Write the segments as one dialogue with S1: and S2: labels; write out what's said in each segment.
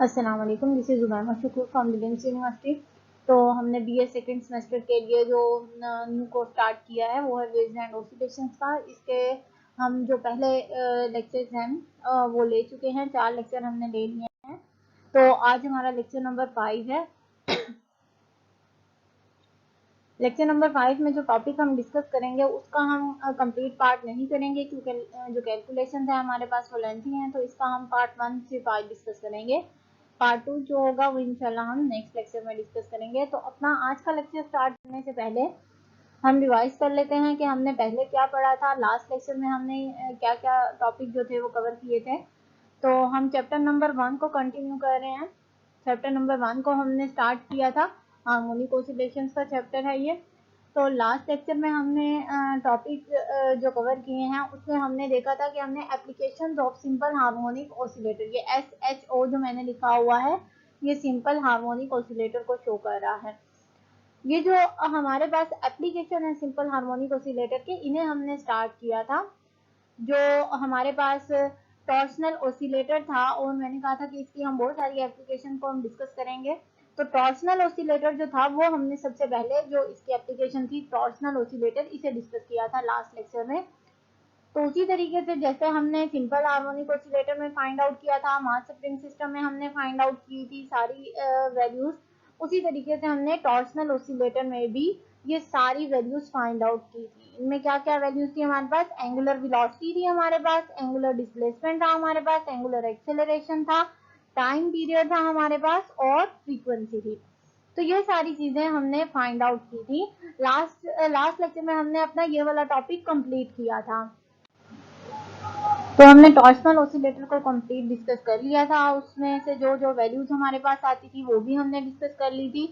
S1: अस्सलाम वालेकुम, this is Umaima शुक्र फ्रॉम विलियम्स यूनिवर्सिटी। तो हमने बीए सेकंड सेमेस्टर के लिए जो न्यू कोर्स स्टार्ट किया है वो है वेव्स एंड ऑसिलेशंस का। इसके हम जो पहले लेक्चर्स हैं वो ले चुके हैं, 4 लेक्चर हमने ले लिए हैं। तो आज हमारा लेक्चर नंबर 5 है। लेक्चर नंबर 5 में जो टॉपिक हम डिस्कस करेंगे उसका हम कंप्लीट पार्ट नहीं करेंगे, क्योंकि जो कैलकुलेशन है हमारे पास वो लेंथी हैं, तो इसका हम पार्ट 1 सिर्फ आज डिस्कस करेंगे। पार्ट 2 जो होगा वो इंशाल्लाह हम नेक्स्ट लेक्चर में डिस्कस करेंगे। तो अपना आज का लेक्चर स्टार्ट करने से पहले हम रिवाइज कर लेते हैं कि हमने पहले क्या पढ़ा था। लास्ट लेक्चर में हमने क्या क्या टॉपिक जो थे वो कवर किए थे। तो हम चैप्टर नंबर 1 को कंटिन्यू कर रहे हैं। चैप्टर नंबर 1 को हमने स्टार्ट किया था, हार्मोनिक ऑसिलेशंस का चैप्टर है ये। तो लास्ट लेक्चर में हमने टॉपिक जो कवर किए हैं उसमें हमने देखा था कि हमने applications of simple harmonic oscillator, ये SHO जो मैंने लिखा हुआ है ये सिंपल हार्मोनिक ऑसिलेटर को शो कर रहा है। ये जो हमारे पास एप्लीकेशन है सिंपल हार्मोनिक ऑसिलेटर के, इन्हें हमने स्टार्ट किया था। जो हमारे पास टॉर्सनल ऑसिलेटर था और मैंने कहा था कि इसकी हम बहुत सारी एप्लीकेशन को हम डिस्कस करेंगे। तो टॉर्सनल ऑसिलेटर जो था वो हमने सबसे पहले जो इसकी एप्लीकेशन थी टॉर्सनल ऑसिलेटर, इसे डिस्कस किया था लास्ट लेक्चर में। तो उसी तरीके से जैसे हमने सिंपल हार्मोनिक ऑसिलेटर में फाइंड आउट किया था, मास स्प्रिंग सिस्टम में हमने फाइंड आउट की थी सारी वैल्यूज, उसी तरीके से हमने टॉर्सनल ऑसिलेटर में भी ये सारी वैल्यूज फाइंड आउट की थी। इनमें क्या क्या वैल्यूज थी हमारे पास? एंगुलर वेलोसिटी थी हमारे पास, एंगुलर डिस्प्लेसमेंट था हमारे पास, एंगुलर एक्सेलरेशन था, टाइम पीरियड था हमारे पास और फ्रीक्वेंसी थी। तो ये सारी चीजें हमने फाइंड आउट की थी। लास्ट लेक्चर में हमने अपना ये वाला टॉपिक कंप्लीट किया था। तो हमने टॉर्सनल ऑसिलेटर को कंप्लीट डिस्कस कर लिया था, उसमें से जो जो वैल्यूज हमारे पास आती थी वो भी हमने डिस्कस कर ली थी।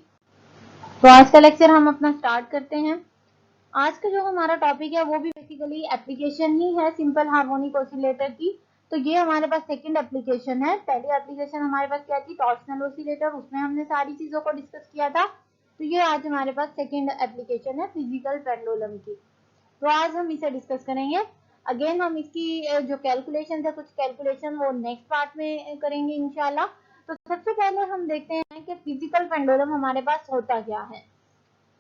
S1: तो आज का लेक्चर हम अपना स्टार्ट करते हैं। आज का जो हमारा टॉपिक है वो भी बेसिकली एप्लीकेशन ही है सिंपल हार्मोनिक ऑसिलेटर की। तो ये हमारे पास सेकंड एप्लीकेशन है। पहली एप्लीकेशन हमारे पास क्या थी? टॉर्सनल ऑसिलेटर, उसमें हमने सारी चीजों को डिस्कस किया था। तो ये आज हमारे पास सेकंड एप्लीकेशन है फिजिकल पेंडुलम की। तो आज हम इसे डिस्कस करेंगे। अगेन हम इसकी जो कैलकुलेशन है, कुछ कैलकुलेशन वो नेक्स्ट पार्ट में करेंगे इंशाल्लाह। तो सबसे पहले हम देखते हैं कि फिजिकल पेंडुलम हमारे पास होता क्या है।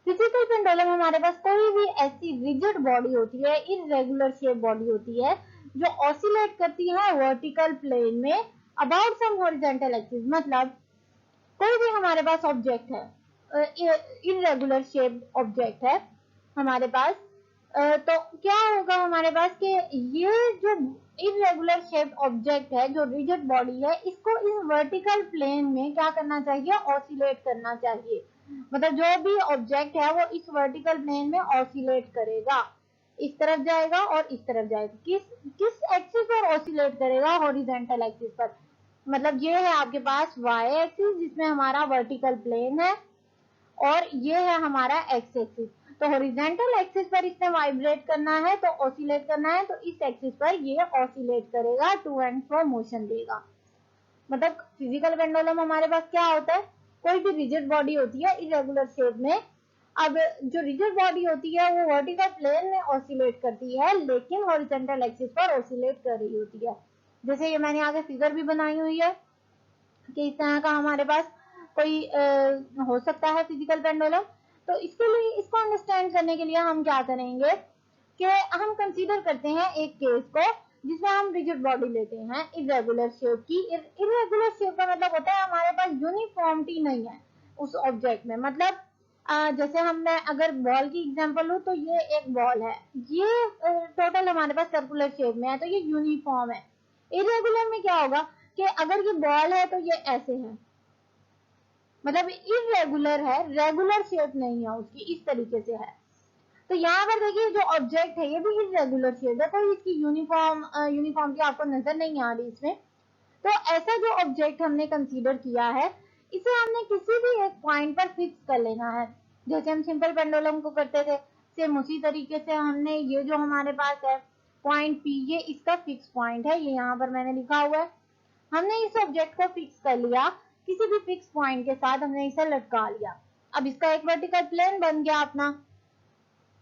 S1: फिजिकल पेंडुलम हमारे पास कोई भी ऐसी रिजिड बॉडी होती है, इररेगुलर शेप बॉडी होती है जो ऑसिलेट करती है वर्टिकल प्लेन में अबाउट सम हॉरिजॉन्टल एक्सिस। मतलब कोई भी हमारे पास ऑब्जेक्ट है, इररेगुलर शेप ऑब्जेक्ट है हमारे पास, तो क्या होगा हमारे पास कि ये जो इररेगुलर शेप ऑब्जेक्ट है, जो रिजिड बॉडी है, इसको इस वर्टिकल प्लेन में क्या करना चाहिए? ऑसिलेट करना चाहिए। मतलब जो भी ऑब्जेक्ट है वो इस वर्टिकल प्लेन में ऑसिलेट करेगा, इस तरफ जाएगा और इस तरफ जाएगा। किस किस एक्सिस पर ऑसिलेट करेगा? हॉरिजॉन्टल एक्सिस पर। मतलब ये है आपके पास वाई एक्सिस जिसमें हमारा वर्टिकल प्लेन है, और ये है हमारा एक्स एक्सिस। तो हॉरिजॉन्टल एक्सिस पर इसने वाइब्रेट करना है, तो ऑसिलेट करना है, तो इस एक्सिस पर ये ऑसिलेट करेगा, टू एंड फ्रो मोशन देगा। मतलब फिजिकल पेंडुलम हमारे पास क्या होता है? कोई भी रिजिड बॉडी होती है इरेगुलर शेप में। अब जो रिजिड बॉडी होती है वो वर्टिकल प्लेन में ऑसिलेट करती है, लेकिन हॉरिजॉन्टल एक्सिस पर ऑसिलेट कर रही होती है। जैसे ये मैंने आगे फिगर भी बनाई हुई है कि इस तरह का हमारे पास कोई हो सकता है फिजिकल पेंडुलम। तो इसके लिए, इसको अंडरस्टैंड करने के लिए हम क्या करेंगे कि हम कंसीडर करते हैं एक केस को जिसमें हम रिजिड बॉडी लेते हैं इरेगुलर शेप की। इरेगुलर शेप का मतलब होता है हमारे पास यूनिफॉर्मिटी नहीं है उस ऑब्जेक्ट में। मतलब जैसे हमने अगर बॉल की एग्जांपल लूं तो ये एक बॉल है, ये टोटल हमारे पास सर्कुलर शेप में है, तो ये यूनिफॉर्म है। इरेगुलर में क्या होगा कि अगर ये बॉल है तो ये ऐसे है, मतलब इरेगुलर है, रेगुलर शेप नहीं है उसकी, इस तरीके से है। तो यहाँ पर देखिए जो ऑब्जेक्ट है ये भी इरेगुलर शेप है, कोई इसकी यूनिफॉर्मिटी आपको नजर नहीं आ रही इसमें। तो ऐसा जो ऑब्जेक्ट हमने कंसीडर किया है, इसे हमने किसी भी एक पॉइंट पर फिक्स कर लेना है, जैसे हम सिंपल पेंडुलम को करते थे। सेम उसी तरीके से हमने ये जो हमारे पास है पॉइंट P, ये इसका फिक्स पॉइंट है, ये यहाँ पर मैंने लिखा हुआ है। हमने इस ऑब्जेक्ट को फिक्स कर लिया, किसी भी फिक्स पॉइंट के साथ हमने इसे लटका लिया। अब इसका एक वर्टिकल प्लेन बन गया अपना।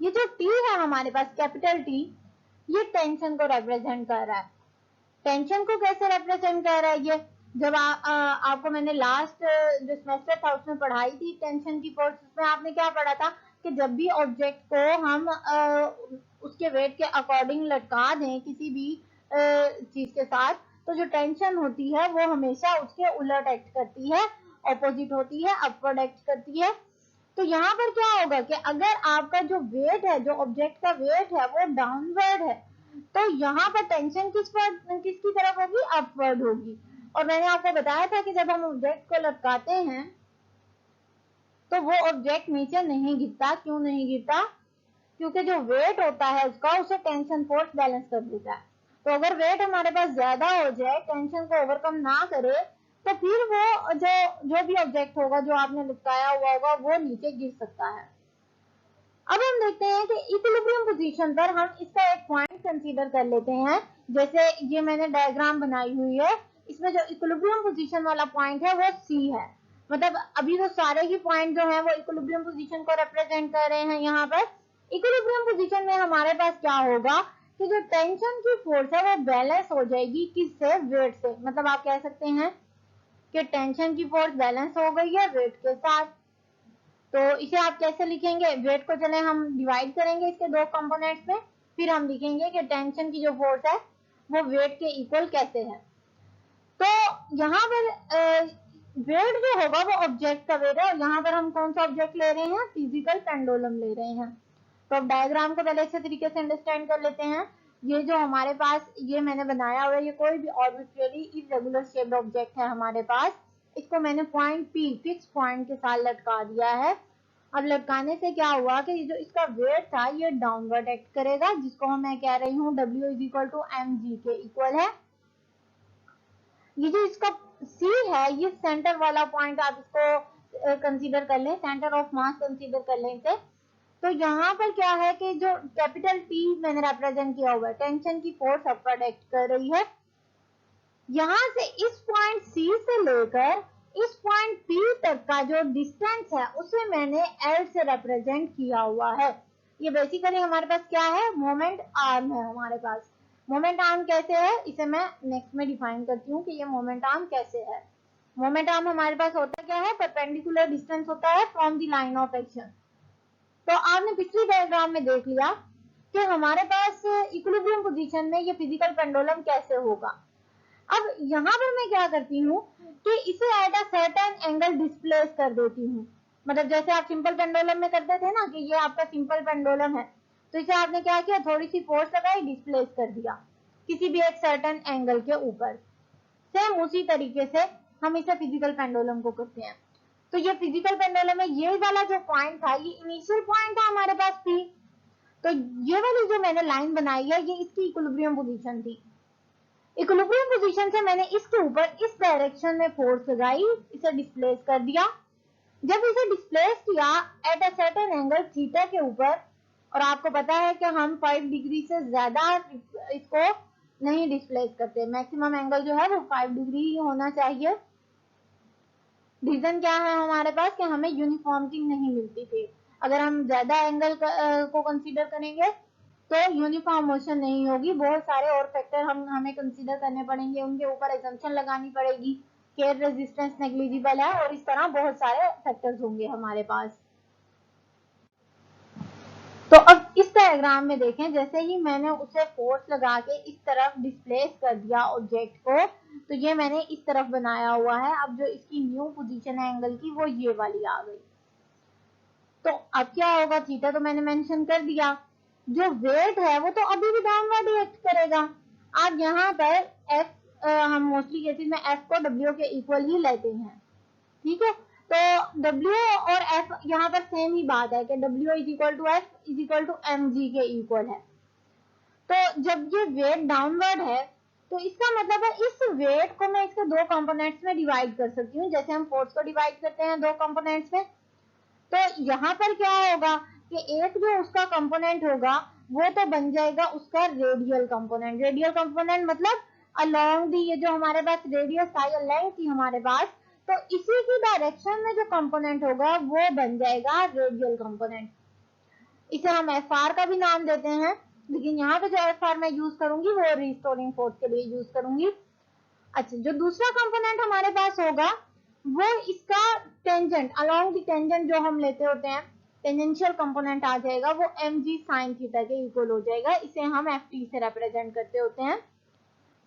S1: ये जो T है हमारे पास, कैपिटल T, ये टेंशन को रिप्रेजेंट कर रहा है। टेंशन को कैसे रिप्रेजेंट कर रहा है? ये जब आपको मैंने लास्ट जो सेमेस्टर था उसमें पढ़ाई थी टेंशन की फोर्स, उसमें आपने क्या पढ़ा था कि जब भी ऑब्जेक्ट को हम उसके वेट के अकॉर्डिंग लटका दें किसी भी चीज के साथ, तो जो टेंशन होती है वो हमेशा उसके उलट एक्ट करती है, ऑपोजिट होती है, अपवर्ड एक्ट करती है। तो यहाँ पर क्या होगा कि अगर आपका जो वेट है, जो ऑब्जेक्ट का वेट है वो डाउनवर्ड है, तो यहाँ पर टेंशन किसकी तरफ होगी, अपवर्ड होगी। और मैंने आपको बताया था कि जब हम ऑब्जेक्ट को लटकाते हैं तो वो ऑब्जेक्ट नीचे नहीं गिरता। क्यों नहीं गिरता? क्योंकि जो वेट होता है उसका, उसे टेंशन फोर्स बैलेंस कर देता है। तो अगर वेट हमारे पास ज्यादा हो जाए, टेंशन को ओवरकम ना करे, तो फिर वो जो भी ऑब्जेक्ट होगा जो आपने लटकाया हुआ होगा वो नीचे गिर सकता है। अब हम देखते हैं कि इक्विलिब्रियम पोजीशन पर हम इसका एक पॉइंट कंसीडर कर लेते हैं। जैसे ये मैंने डायग्राम बनाई हुई है, इसमें जो इक्विलिब्रियम पोजीशन वाला पॉइंट है वो सी है। मतलब अभी तो सारे ही पॉइंट जो है वो इक्विलिब्रियम पोजीशन को रिप्रेजेंट कर रहे हैं। यहाँ पर इक्विलिब्रियम पोजीशन में हमारे पास क्या होगा कि जो टेंशन की फोर्स है वो बैलेंस हो जाएगी किससे, वेट से। मतलब आप कह सकते हैं कि टेंशन की फोर्स बैलेंस हो गई है वेट के साथ। तो इसे आप कैसे लिखेंगे? वेट को चले हम डिवाइड करेंगे इसके दो कंपोनेंट्स में, फिर हम लिखेंगे कि टेंशन की जो फोर्स है वो वेट के इक्वल कैसे है। तो यहाँ पर वेट जो होगा वो ऑब्जेक्ट का वेट है, और यहाँ पर हम कौन सा ऑब्जेक्ट ले रहे हैं, फिजिकल पेंडुलम ले रहे हैं। तो अब डायग्राम को पहले अच्छे तरीके से अंडरस्टैंड कर लेते हैं। ये जो हमारे पास ये मैंने बनाया हुआ है, ये कोई भी आर्बिट्रेरी इरेगुलर शेप्ड ऑब्जेक्ट है हमारे पास। इसको मैंने पॉइंट पी, फिक्स पॉइंट के साथ लटका दिया है। अब लटकाने से क्या हुआ कि जो इसका वेट था ये डाउनवर्ड एक्ट करेगा, जिसको मैं कह रही हूँ W is equal to mg के इक्वल है। ये जो इसका C है, ये सेंटर वाला पॉइंट आप इसको कंसीडर कर लें, सेंटर ऑफ मास कंसीडर कर लें इसे। तो यहाँ पर क्या है कि जो कैपिटल P मैंने रिप्रेजेंट किया हुआ है, टेंशन की फोर्स अपवर्ड एक्ट कर रही है। यहाँ से इस पॉइंट C से लेकर इस पॉइंट P तक का जो डिस्टेंस है उसे मैंने L से रिप्रेजेंट किया हुआ है। ये बेसिकली हमारे पास क्या है, मोमेंट आर्म है हमारे पास। मोमेंट आर्म कैसे है इसे मैं नेक्स्ट में डिफाइन करती हूँ कि ये मोमेंट आर्म कैसे है। मोमेंट आर्म हमारे पास होता क्या है, परपेंडिकुलर डिस्टेंस होता है from the line of action. तो आपने पिछली डायग्राम में देख लिया कि हमारे पास इक्विलिब्रियम पोजीशन में ये फिजिकल पेंडुलम कैसे होगा। अब यहाँ पर मैं क्या करती हूँ कि इसे at a certain angle displace कर देती हूँ। मतलब जैसे आप सिंपल पेंडुलम में करते थे ना कि ये आपका सिंपल पेंडुलम है, तो इसे आपने क्या किया, थोड़ी सी फोर्स लगाई, डिस्प्लेस कर दिया किसी भी एक सर्टेन एंगल के ऊपर। सेम उसी तरीके से हम इसे फिजिकल पेंडुलम को करते हैं। तो ये फिजिकल पेंडुलम में ये वाला जो पॉइंट था ये इनिशियल पॉइंट था हमारे पास P। तो ये वाली जो मैंने लाइन बनाई है ये इसकी इक्विलिब्रियम पोजीशन थी। इक्विलिब्रियम पोजीशन से मैंने इसके ऊपर इस डायरेक्शन में फोर्स लगाई, इसे डिस्प्लेस कर दिया। जब इसे डिस्प्लेस किया at a certain angle theta के ऊपर, और आपको पता है कि हम 5 डिग्री से ज्यादा इसको नहीं डिस्प्लेस करते, मैक्सिमम एंगल जो है वो 5 डिग्री ही होना चाहिए। रीजन क्या है हमारे पास कि हमें यूनिफॉर्मिटी नहीं मिलती थी। अगर हम ज्यादा एंगल को कंसीडर करेंगे तो यूनिफॉर्म मोशन नहीं होगी, बहुत सारे और फैक्टर हमें कंसीडर करने पड़ेंगे, उनके ऊपर एजम्पशन लगानी पड़ेगी कि एयर रेजिस्टेंस नेग्लिजिबल है, और इस तरह बहुत सारे फैक्टर्स होंगे हमारे पास। तो अब इस डायग्राम में देखें, जैसे ही मैंने उसे फोर्स लगा के इस तरफ डिस्प्लेस कर दिया ऑब्जेक्ट को, तो ये मैंने इस तरफ बनाया हुआ है। अब जो इसकी न्यू पोजीशन है एंगल की वो ये वाली आ गई। तो अब क्या होगा, थीटा तो मैंने मेंशन कर दिया, जो वेट है वो तो अभी भी डाउनवर्ड एक्ट करेगा। आप यहाँ पर एफ, हम मोस्टली केसेस में एफ को डब्ल्यू के इक्वल ही लेते हैं, ठीक है। तो डब्ल्यू और एफ यहाँ पर सेम ही बात है कि W is equal to F is equal to M G के इक्वल है। तो जब ये वेट डाउनवर्ड है तो इसका मतलब है इस वेट को मैं इसके दो कंपोनेंट्स में डिवाइड कर सकती हूँ, जैसे हम फोर्स को डिवाइड करते हैं दो कंपोनेंट्स में। तो यहाँ पर क्या होगा कि एक जो उसका कंपोनेंट होगा वो तो बन जाएगा उसका रेडियल कंपोनेंट। रेडियल कंपोनेंट मतलब अलोंग दी, ये जो हमारे पास रेडियस था या लेंथ थी हमारे पास, तो इसी की डायरेक्शन में जो कंपोनेंट होगा वो बन जाएगा रेडियल कंपोनेंट। इसे हम एफ आर का भी नाम देते हैं, लेकिन यहाँ पे जो एफ आर मैं यूज करूंगी वो रिस्टोरिंग फोर्स के लिए यूज करूंगी। अच्छा, जो दूसरा कंपोनेंट हमारे पास होगा वो इसका टेंजेंट, अलोंग द टेंजेंट जो हम लेते होते हैं, टेंजेंशियल कंपोनेंट आ जाएगा, वो mg sin थीटा के इक्वल हो जाएगा। इसे हम ft से रिप्रेजेंट करते होते हैं।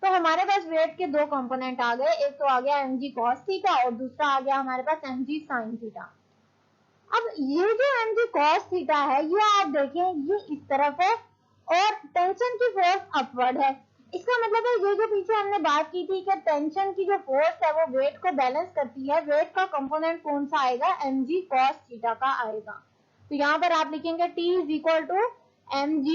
S1: तो हमारे पास वेट के दो कंपोनेंट आ गए, एक तो आ गया mg cos थीटा और दूसरा आ गया हमारे पास mg sin थीटा। अब ये जो mg cos थीटा है, ये आप देखें ये इस तरफ है और टेंशन की फोर्स अपवर्ड है। इसका मतलब है ये जो पीछे हमने बात की थी कि टेंशन की जो फोर्स है वो वेट को बैलेंस करती है, वेट का कंपोनेंट कौन सा आएगा, mg cos थीटा का आएगा। तो यहाँ पर आप लिखेंगे T is equal to mg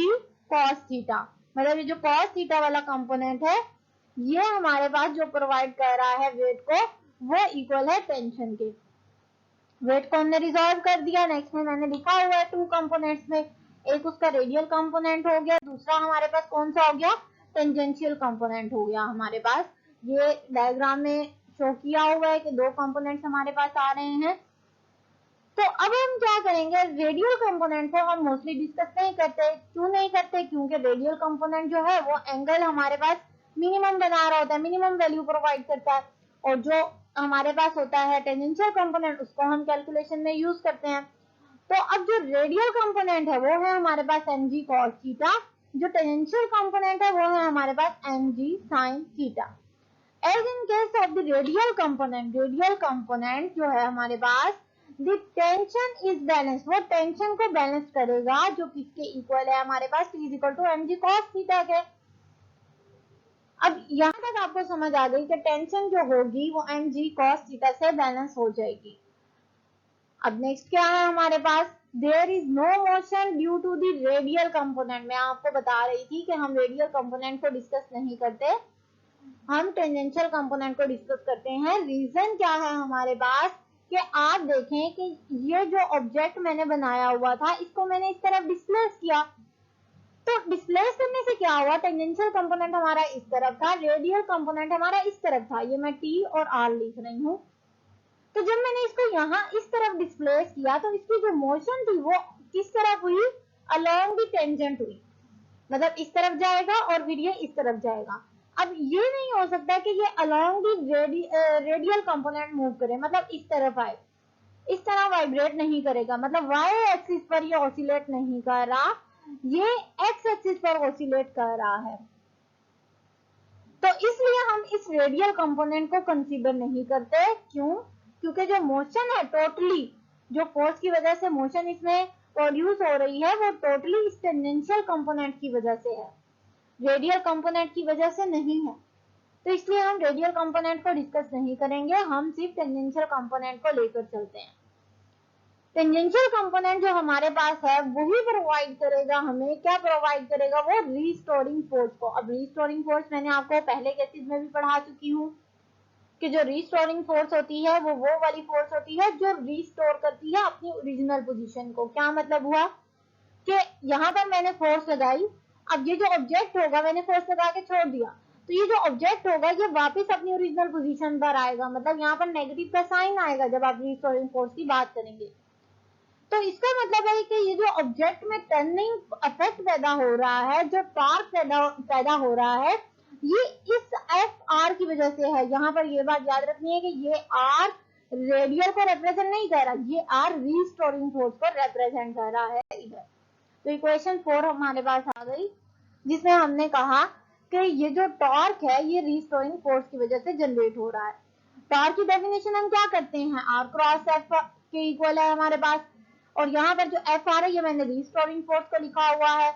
S1: cos theta, मतलब ये जो cos थीटा वाला कंपोनेंट है ये हमारे पास जो प्रोवाइड कर रहा है वेट को, वो इक्वल है टेंशन के। वेट को हमने रिजॉल्व कर दिया। नेक्स्ट में मैंने लिखा हुआ है टू कंपोनेंट्स में, एक उसका रेडियल कंपोनेंट हो गया, दूसरा हमारे पास कौन सा हो गया, टेंजेंशियल कंपोनेंट हो गया हमारे पास। ये डायग्राम में शो किया हुआ है कि दो कंपोनेंट्स हमारे पास आ रहे हैं। तो अब हम क्या करेंगे, रेडियल कंपोनेंट को हम मोस्टली डिस्कस नहीं करते। क्यों नहीं करते, क्योंकि रेडियल कंपोनेंट जो है वो एंगल हमारे पास मिनिमम बना रहा होता है, मिनिमम वैल्यू प्रोवाइड करता है, और जो हमारे पास होता है टेंजेंशियल कंपोनेंट उसको हम कैलकुलेशन में यूज करते हैं। तो अब जो रेडियल कंपोनेंट है वो है हमारे पास mg cos थीटा, जो टेंजेंशियल कंपोनेंट है वो है हमारे पास mg sin theta. As in case of the radial component जो है हमारे पास, the tension is balanced, वो टेंशन को बैलेंस करेगा, जो किसके इक्वल है हमारे पास, T is equal to mg cos theta के। अब यहाँ तक आपको समझ आ गई कि टेंशन जो होगी वो mg cos थीटा से बैलेंस हो जाएगी। अब नेक्स्ट क्या है हमारे पास, there is no motion due to the radial component. मैं आपको बता रही थी कि हम रेडियल कंपोनेंट को डिस्कस नहीं करते, हम टेंजेंशियल कंपोनेंट को डिस्कस करते हैं। रीजन क्या है हमारे पास, कि आप देखें कि ये जो ऑब्जेक्ट मैंने बनाया हुआ था इसको मैंने इस तरफ डिस्प्लेस किया, तो डिस्प्लेस करने से क्या हुआ, टेंजेंशियल कंपोनेंट हमारा इस तरफ था, रेडियल कंपोनेंट हमारा इस तरफ था। ये मैं T और R लिख रही हूँ। तो जब मैंने इसको यहाँ इस तरफ डिस्प्लेस किया तो इसकी जो मोशन थी वो किस तरफ हुई, अलोंग द टेंजेंट हुई, मतलब इस तरफ जाएगा और फिर ये इस तरफ जाएगा। अब ये नहीं हो सकता कि ये along the radial component move करे, मतलब इस तरफ आए, इस तरह वाइब्रेट नहीं करेगा, मतलब वाई एक्सिस पर ये ऑसिलेट नहीं कर रहा, ये एक्स एक्सिस पर ऑसिलेट कर रहा है। तो इसलिए हम इस रेडियल कंपोनेंट को कंसीडर नहीं करते। क्यों, क्योंकि जो मोशन है टोटली, जो फोर्स की वजह से मोशन इसमें प्रोड्यूस हो रही है वो टोटली इस टेंजेंशियल कंपोनेंट की वजह से है, रेडियल कंपोनेंट की वजह से नहीं है। तो इसलिए हम रेडियल कंपोनेंट को डिस्कस नहीं करेंगे, हम सिर्फ टेंजेंशियल कंपोनेंट को लेकर चलते हैं। टेंजेंशियल कंपोनेंट जो हमारे पास है वही प्रोवाइड करेगा हमें, क्या प्रोवाइड करेगा, वो रीस्टोरिंग फोर्स को। अब रीस्टोरिंग फोर्स मैंने आपको पहले केसेस में भी पढ़ा चुकी हूँ कि जो रीस्टोरिंग फोर्स होती है वो वाली फोर्स होती है जो रीस्टोर करती है अपनी ओरिजिनल पोजीशन को। क्या मतलब हुआ कि यहाँ पर मैंने फोर्स लगाई, अब ये जो ऑब्जेक्ट होगा मैंने फोर्स लगा के छोड़ दिया, तो ये जो ऑब्जेक्ट होगा ये वापस अपनी ओरिजिनल पोजीशन पर आएगा, मतलब यहाँ पर नेगेटिव का साइन आएगा जब आप रीस्टोरिंग फोर्स की बात करेंगे। तो इसका मतलब है कि ये जो ऑब्जेक्ट में टर्निंग इफेक्ट पैदा हो रहा है, जो टॉर्क पैदा हो रहा है, ये इस एफ आर की वजह से है। यहाँ पर ये बात याद रखनी है कि ये आर रेडियल को रिप्रेजेंट नहीं कर रहा, ये आर रीस्टोरिंग फोर्स को रिप्रेजेंट कर रहा है इधर। तो इक्वेशन 4 हमारे पास आ गई, जिसमें हमने कहा कि ये जो टॉर्क है ये रीस्टोरिंग फोर्स की वजह से जनरेट हो रहा है। टॉर्क की डेफिनेशन हम क्या करते हैं, आर क्रॉस एफ के इक्वल है हमारे पास, और यहाँ पर जो एफ आ रहा है ये मैंने रीस्टोरिंग फोर्स को लिखा हुआ है।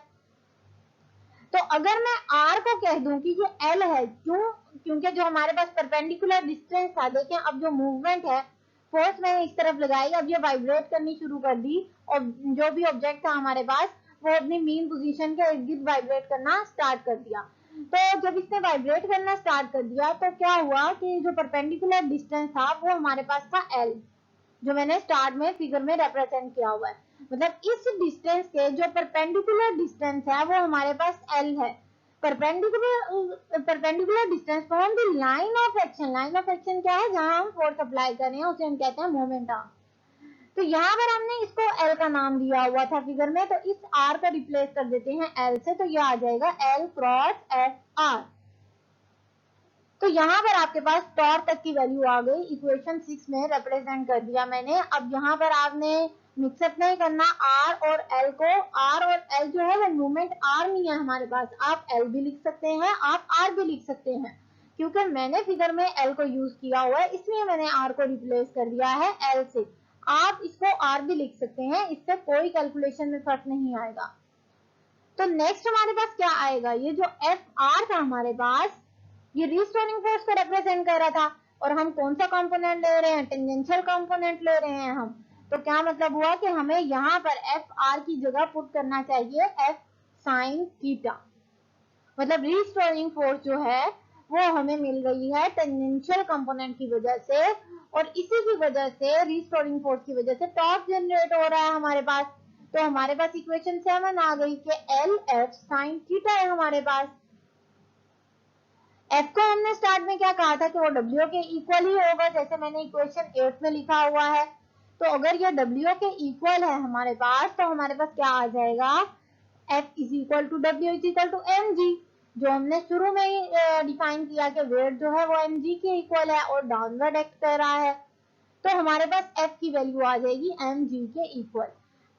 S1: तो अगर मैं आर को कह दूं कि ये एल है, क्यों, क्योंकि जो हमारे पास परपेंडिकुलर डिस्टेंस था, देखें अब जो मूवमेंट है, फोर्स मैंने इस तरफ लगाई, अब ये वाइब्रेट करनी शुरू कर दी और जो भी ऑब्जेक्ट था हमारे पास वो अपनी मीन पोजीशन के इर्द गिर्द वाइब्रेट करना स्टार्ट कर दिया। तो जब इसने वाइब्रेट करना स्टार्ट कर दिया तो क्या हुआ कि जो परपेंडिकुलर डिस्टेंस था वो हमारे पास था एल, जो मैंने स्टार्ट में फिगर में रिप्रेजेंट किया हुआ है। मतलब इस डिस्टेंस के जो परपेंडिकुलर डिस्टेंस है वो हमारे पास एल है। Perpendicular distance from the line of action, line of action क्या है, जहां हम फोर्स अप्लाई कर रहे हैं उसे हम कहते हैं मोमेंट आर्म। तो यहाँ पर हमने इसको एल का नाम दिया हुआ था फिगर में, तो इस आर का रिप्लेस कर देते हैं एल से, तो ये आ जाएगा एल क्रॉस एफ आर। तो यहाँ पर आपके पास टॉर्क तक की वैल्यू आ गई, इक्वेशन 6 में रिप्रेजेंट कर दिया मैंने। अब यहाँ पर आपने मिक्सअप नहीं करना आर और एल को। आर और एल जो है वो मूवमेंट आर नहीं है हमारे पास, आप एल भी लिख सकते हैं, आप आर भी लिख सकते हैं। क्योंकि मैंने फिगर में एल को यूज किया हुआ है इसलिए मैंने आर को रिप्लेस कर दिया है एल से। आप इसको आर भी लिख सकते हैं, इससे कोई कैलकुलेशन में फर्क नहीं आएगा। तो नेक्स्ट हमारे पास क्या आएगा, ये जो एफ आर था हमारे पास, ये रिस्टोरिंग फोर्स को रिप्रेजेंट कर रहा था, और हम कौन सा कंपोनेंट ले रहे हैं, टेंजेंशियल कंपोनेंट ले रहे हैं हम। तो क्या मतलब हुआ कि हमें यहाँ पर एफ आर की जगह पुट करना चाहिए एफ साइन थीटा। मतलब रिस्टोरिंग फोर्स जो है वो हमें मिल रही है टेंजेंशियल कंपोनेंट की वजह से, और इसी की वजह से रिस्टोरिंग फोर्स की वजह से टॉर्क जनरेट हो रहा है हमारे पास। तो हमारे पास इक्वेशन 7 आ गई कि एल एफ साइन थीटा है हमारे पास। एफ को हमने स्टार्ट में क्या कहा था कि वो डब्ल्यू के इक्वल ही होगा, जैसे मैंने इक्वेशन 8 में लिखा हुआ है। तो अगर ये डब्ल्यू के इक्वल है हमारे पास तो हमारे पास क्या आ जाएगा, F is equal to W is equal to M G, जो हमने शुरू में ही डिफाइन किया कि वेट जो है वो एम जी के इक्वल है और डाउनवर्ड एक्ट कर रहा है। तो हमारे पास एफ की वैल्यू आ जाएगी एम जी के इक्वल।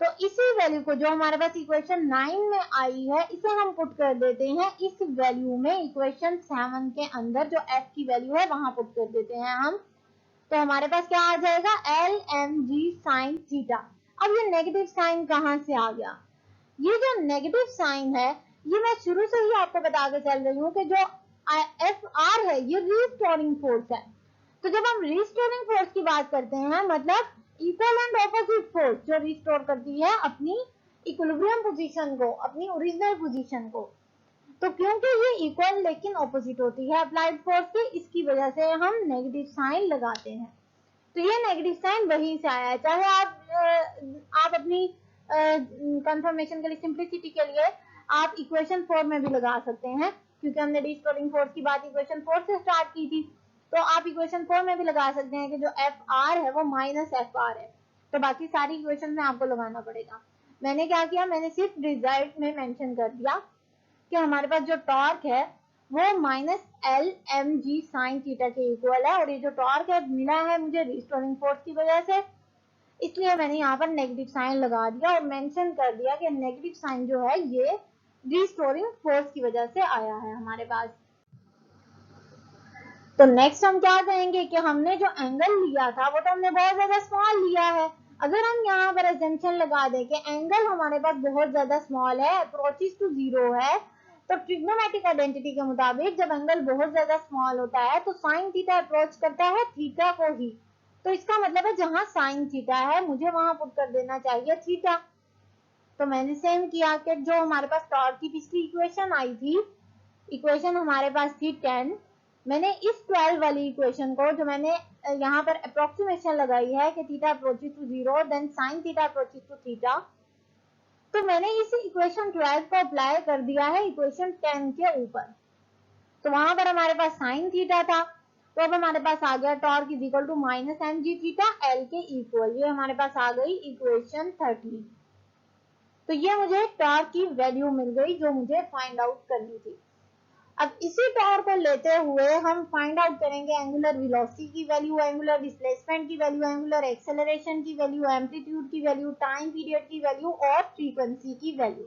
S1: तो इसी वैल्यू को जो हमारे पास इक्वेशन 9 में आई है इसे हम पुट कर देते हैं इस वैल्यू में, इक्वेशन 7 के अंदर जो एफ की वैल्यू है वहां पुट कर देते हैं हम। तो हमारे पास क्या आ जाएगा, L M G sine theta. अब ये नेगेटिव साइन कहां से आ गया, ये जो नेगेटिव साइन है ये मैं शुरू से ही आपको बता के चल रही हूँ कि जो एफ आर है ये रिस्टोरिंग फोर्स है। तो जब हम रिस्टोरिंग फोर्स की बात करते हैं मतलब इक्वल एंड ऑपोजिट फोर्स जो रिस्टोर करती है अपनी इक्विलिब्रियम पोजीशन को, अपनी ओरिजिनल पोजीशन को। तो क्योंकि ये इक्वल लेकिन ऑपोजिट होती है अप्लाइड फोर्स की, इसकी वजह से हम नेगेटिव साइन लगाते हैं। तो ये नेगेटिव साइन वहीं से आया है। चाहे आप अपनी कंफर्मेशन के लिए, सिंप्लिसिटी के लिए आप इक्वेशन 4 में भी लगा सकते हैं, क्योंकि हमने रिस्टोरिंग फोर्स की बात इक्वेशन 4 से स्टार्ट की थी। तो आप इक्वेशन 4 में भी लगा सकते हैं कि जो एफ आर है वो माइनस एफ आर है। तो बाकी सारी इक्वेशन में आपको लगाना पड़ेगा। मैंने क्या किया, मैंने सिर्फ रिजल्ट में मेंशन कर दिया कि हमारे पास जो टॉर्क है वो minus L M G sine theta के इक्वल है, और ये जो टॉर्क है मिला है मुझे रिस्टोरिंग फोर्स की वजह से, इसलिए मैंने यहाँ पर नेगेटिव साइन लगा दिया और मेंशन कर दिया कि नेगेटिव साइन जो है ये रिस्टोरिंग फोर्स की वजह से आया है हमारे पास। तो नेक्स्ट हम क्या कहेंगे कि हमने जो एंगल लिया था वो तो हमने बहुत ज्यादा स्मॉल लिया है। अगर हम यहाँ पर अजम्पशन लगा दें कि एंगल हमारे पास बहुत ज्यादा स्मॉल है, अप्रोचेस टू जीरो है, तो ट्रिग्नोमेट्रिक आइडेंटिटी के मुताबिक जब एंगल बहुत ज्यादा स्मॉल होता है तो साइन थीटा अप्रोच करता है थीटा को ही। तो इसका मतलब है जहां साइन थीटा है मुझे वहां पुट कर देना चाहिए थीटा। तो मैंने सेम किया कि जो हमारे पास टॉर्क की पिछली इक्वेशन आई थी, इक्वेशन हमारे पास थी 10, मैंने इस 12 वाली इक्वेशन को जो मैंने यहाँ पर अप्रोक्सीमेशन लगाई है कि theta approaches to zero then sine theta approaches to theta, तो मैंने इस इक्वेशन 12 को अप्लाई कर दिया है इक्वेशन 10 के ऊपर। तो वहां पर हमारे पास साइन थीटा था, तो अब हमारे पास आ गया torque is equal to minus M G theta L के इक्वल, ये हमारे पास आ गई इक्वेशन 13। तो ये मुझे टॉर्क की वैल्यू मिल गई जो मुझे फाइंड आउट करनी थी। अब इसी टॉर्क को लेते हुए हम फाइंड आउट करेंगे एंगुलर वेलोसिटी की वैल्यू, एंगुलर डिस्प्लेसमेंट की वैल्यू, एंगुलर एक्सेलरेशन की वैल्यू, एम्पलीट्यूड की वैल्यू, टाइम पीरियड की वैल्यू और फ्रीक्वेंसी की वैल्यू।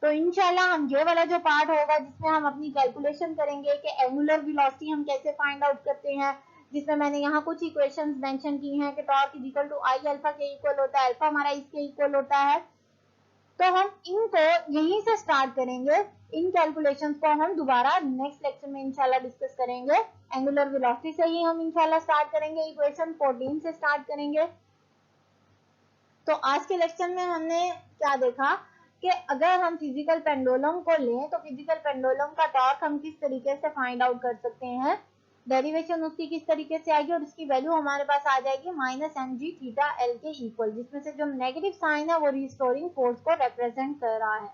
S1: तो इंशाल्लाह हम ये वाला जो पार्ट होगा जिसमें हम अपनी कैलकुलेशन करेंगे कि एंगुलर वेलोसिटी हम कैसे फाइंड आउट करते हैं, जिसमें मैंने यहाँ कुछ इक्वेशंस मेंशन की हैं कि torque is equal to I alpha के इक्वल होता है, अल्फा हमारा इसके इक्वल होता है। तो हम इनको यहीं से स्टार्ट करेंगे, इन कैलकुलेशंस को हम दोबारा नेक्स्ट लेक्चर में इंशाल्लाह डिस्कस करेंगे। एंगुलर वेलोसिटी से ही हम इंशाल्लाह स्टार्ट करेंगे, इक्वेशन 14 से स्टार्ट करेंगे। तो आज के लेक्चर में हमने क्या देखा कि अगर हम फिजिकल पेंडुलम को लें तो फिजिकल पेंडुलम का टॉर्क हम किस तरीके से फाइंड आउट कर सकते हैं, डेरिवेशन उसकी किस तरीके से आएगी, और इसकी वैल्यू हमारे पास आ जाएगी minus M G theta L के इक्वल, जिसमें से जो नेगेटिव साइन है वो रिस्टोरिंग फोर्स को रिप्रेजेंट कर रहा है।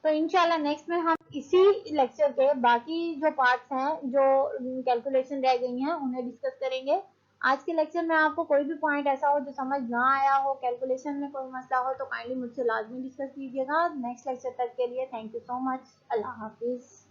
S1: तो इंशाल्लाह नेक्स्ट में हम इसी लेक्चर के बाकी जो पार्ट्स हैं जो कैलकुलेशन रह गई हैं उन्हें डिस्कस करेंगे। आज के लेक्चर में आपको कोई भी पॉइंट ऐसा हो जो समझ ना आया हो, कैलकुलेशन में कोई मसला हो, तो काइंडली मुझसे लाजमी डिस्कस कीजिएगा। नेक्स्ट लेक्चर तक के लिए thank you so much. Allah Hafiz.